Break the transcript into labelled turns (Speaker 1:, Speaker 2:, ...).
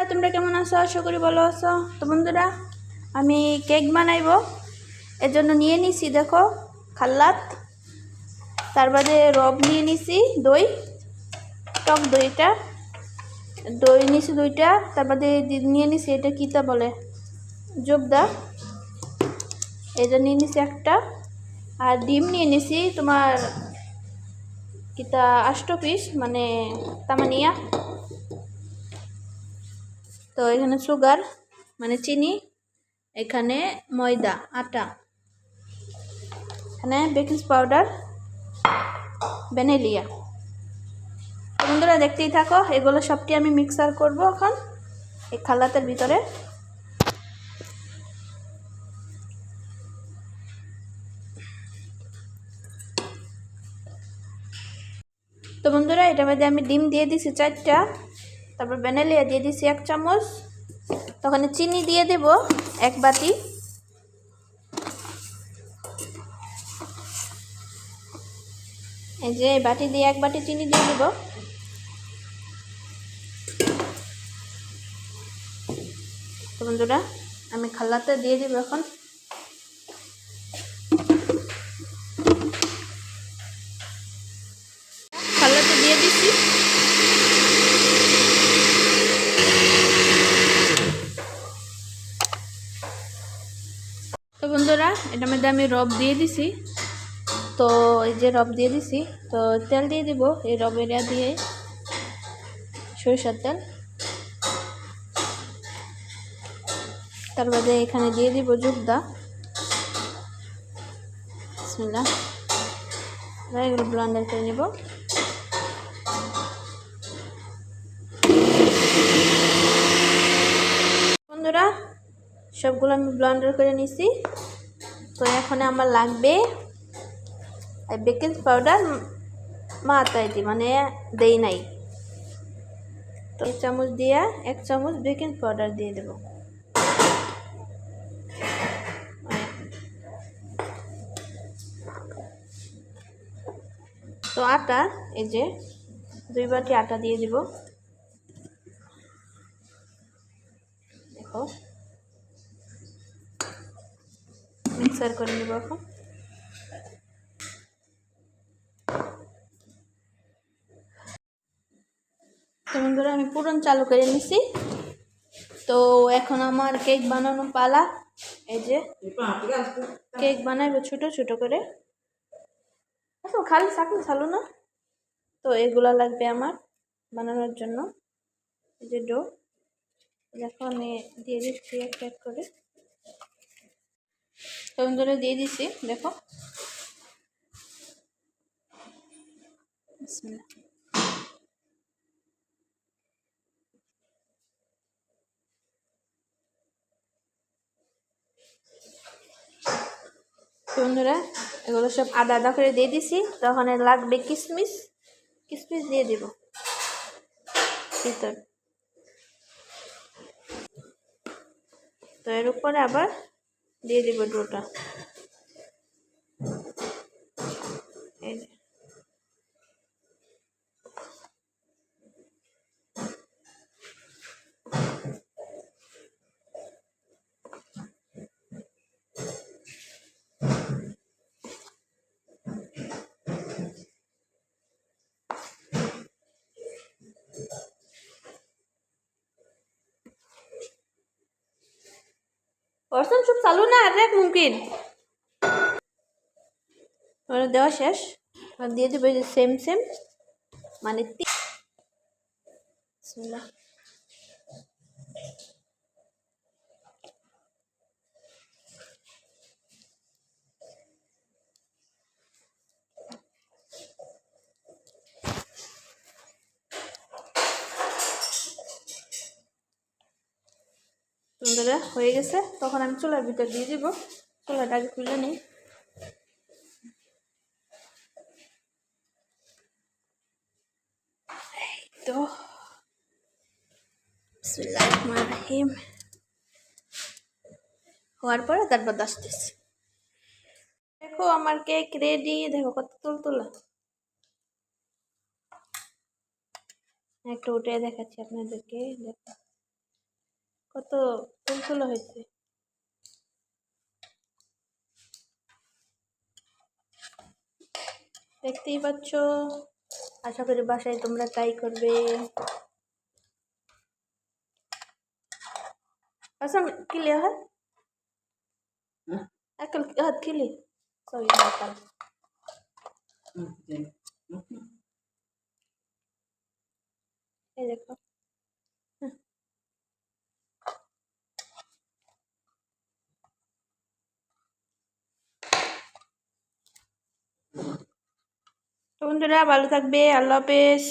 Speaker 1: তোমরা কেমন আছো? আশা করি ভালো আছো। তো বন্ধুরা, আমি কেক বানাইবো, এর জন্য নিয়ে নিছি দেখো খাল্লাত, তার বাদে রব নিয়ে নিছি, দই, টক দইটা, দই নিছি দুইটা, তার বাদে নিয়ে নিছি এটা কিতা বলে জবদা, এটা নিয়ে নিছি একটা, আর ডিম নিয়ে নিছি তোমার কিতা 8 পিস মানে তামানিয়া। তো এখানে সুগার মানে চিনি, এখানে ময়দা আটা, এখানে বেকিং পাউডার, ভ্যানিলিয়া। বন্ধুরা দেখতেই থাকো, এগুলো সবটি আমি মিক্সার করব এখন এই খাল্লাতের ভিতরে। তো বন্ধুরা এটার মধ্যে আমি ডিম দিয়ে দিছি 4টা, তারপর ভ্যানিলিয়া দিয়ে দিছি 1 চামচ, তখন চিনি দিয়ে দেব 1 বাটি, এই যে বাটি দিয়ে 1 বাটি চিনি দিয়ে দেব। তো বন্ধুরা আমি খাল্লাতে দিয়ে দেব এখন। খাল্লাতে দিয়ে দিছি, তো বন্ধুরা এটার মধ্যে আমি রব দিয়ে দিছি, তো এই যে রব দিয়ে দিছি, তো তেল দিয়ে দিব, এই রবের দিয়ে সরিষার তেল, তার বাদে এখানে দিয়ে দিব জুগদা, বিসমিল্লাহ, এগুলো ব্লেন্ডার করে নিব। বন্ধুরা সবগুলো আমি ব্লেন্ডার করে নিছি, তো এখন আমার লাগবে বেকিং পাউডার, মাথায় মানে দেই নাই, তো 1 চামচ দিয়ে 1 চামচ বেকিং পাউডার দিয়ে দেব। তো আটা, এই যে 2 বাটি আটা দিয়ে দিব, দেখো মিক্সার করে নিব এখন। তো বন্ধুরা আমি পুরন চালু করে নিছি, তো এখন আমার কেক বানানো পালা। এই যে কেক বানাইবো ছোট ছোট করে, খালি চাকনি চালু না, তো এগুলা লাগবে আমার বানানোর জন্য। এই যে ডো, দেখো আমি দিয়ে দিচ্ছি এক এক করে, তো বন্ধুরা দিয়ে দিছি দেখো, বিসমিল্লাহ। বন্ধুরা এগুলো সব আদা আদা করে দিয়ে দিছি, তখন লাগবে কিশমিশ, কিশমিশ দিয়ে দিব ভিতর, তো এর উপরে আবার দিয়ে দিব ডোটা, এই যে पर्सन सब चालू ना अरे मुमकिन और देवा शेष और दिए দিব सेम सेम মানে বিসমিল্লাহ। বন্ধুরা হয়ে গেছে, তখন আমি চুলার ভিতর দিয়ে দিব, চুলাটা আগে খুলে নেই। তো বিসমিল্লাহির রহমানির রহিম হওয়ার পরে তারপর আসতেছি। দেখো আমার কেক রেডি, দেখো কত তুলতুলা, একটু উঠে দেখাচ্ছি আপনাদেরকে, দেখো কত ফুলফুল হয়েছে। দেখতেই পাচ্ছ, আশা করি বাসায় তোমরা ট্রাই করবে। আচ্ছা কি লিয়া হয় একল হাত খেলি সরি একল এই দেখো। তো বন্ধুরা ভালো থাকবে, আল্লাহ হাফেজ।